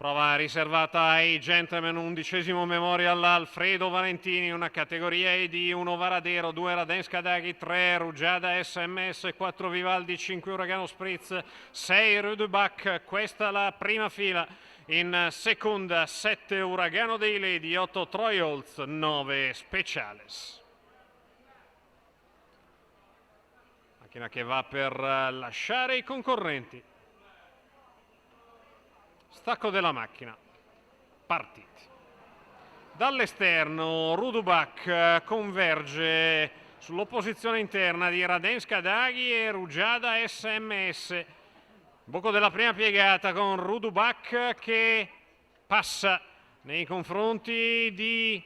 Prova riservata ai gentleman, 11° memorial Alfredo Valentini, una categoria ED1 Varadero, 2 Radenska Daghi, 3 Rugiada SMS, 4 Vivaldi, 5 Uragano Spritz, 6 Rudebach, questa la prima fila. In seconda 7 Uragano dei Lady, 8 Troy Holtz, 9 Speciales. Macchina che va per lasciare i concorrenti. Stacco della macchina, partiti. Dall'esterno Rudebach converge sull'opposizione interna di Radenska Daghi e Rugiada SMS. Buco della prima piegata con Rudebach che passa nei confronti di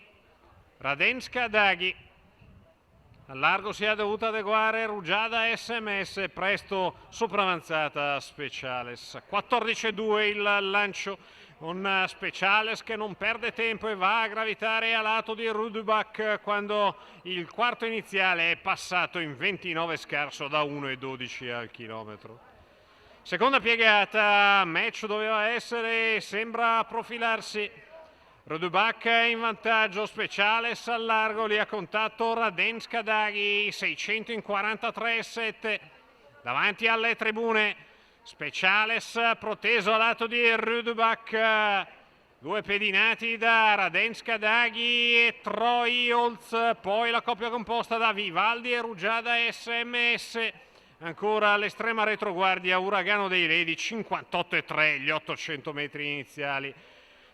Radenska Daghi. Al largo si è dovuta adeguare Rugiada SMS, presto sopravanzata Speciales. 14,2 il lancio con Speciales che non perde tempo e va a gravitare a lato di Rudebach quando il quarto iniziale è passato in 29 scarso da 1,12 al chilometro. Seconda piegata, match doveva essere, sembra profilarsi. Rudebach in vantaggio, Speciales al largo, lì a contatto Radenska Daghi, 600 in 43,7 davanti alle tribune. Speciales proteso a lato di Rudebach, due pedinati da Radenska Daghi e Troy Holtz, poi la coppia composta da Vivaldi e Rugiada SMS. Ancora all'estrema retroguardia Uragano dei Lady, 58,3 gli 800 metri iniziali.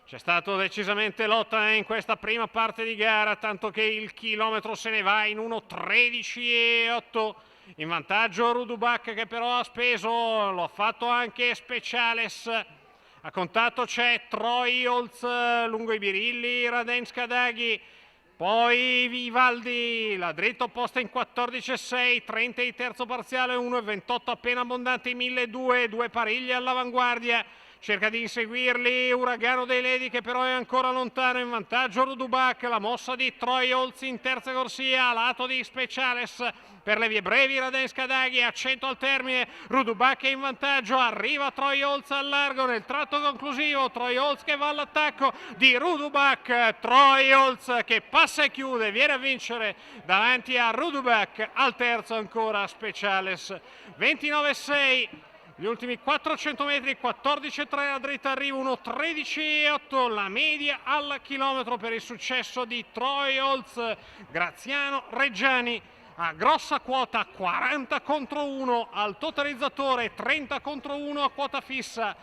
C'è stato decisamente lotta in questa prima parte di gara, tanto che il chilometro se ne va in 1,13,8. In vantaggio Rudebach che però ha speso, lo ha fatto anche Speciales. A contatto c'è Troy Holtz lungo i birilli, Radenska Daghi. Poi Vivaldi, la dritta opposta in 14,6, 30 di terzo parziale, 1,28 appena abbondanti, 1.200, due pariglie all'avanguardia. Cerca di inseguirli Uragano dei Lady che però è ancora lontano. In vantaggio Rudebach, la mossa di Troy Holtz in terza corsia a lato di Speciales. Per le vie brevi Radenska Daghi a 100 al termine, Rudebach è in vantaggio, arriva Troy Holtz al largo nel tratto conclusivo. Troy Holtz che va all'attacco di Rudebach, Troy Holtz che passa e chiude, viene a vincere davanti a Rudebach. Al terzo ancora Speciales, 29,6. Gli ultimi 400 metri, 14,3 la dritta arrivo, 1,13,8 la media al chilometro per il successo di Troy Holtz. Graziano Reggiani a grossa quota, 40 contro 1 al totalizzatore, 30 contro 1 a quota fissa.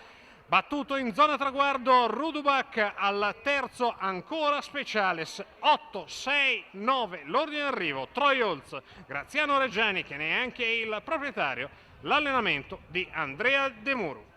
Battuto in zona traguardo Rudebach, al terzo ancora Speciales, 8, 6, 9 l'ordine d'arrivo, Troy Holtz, Graziano Reggiani che ne è anche il proprietario, l'allenamento di Andrea De Muro.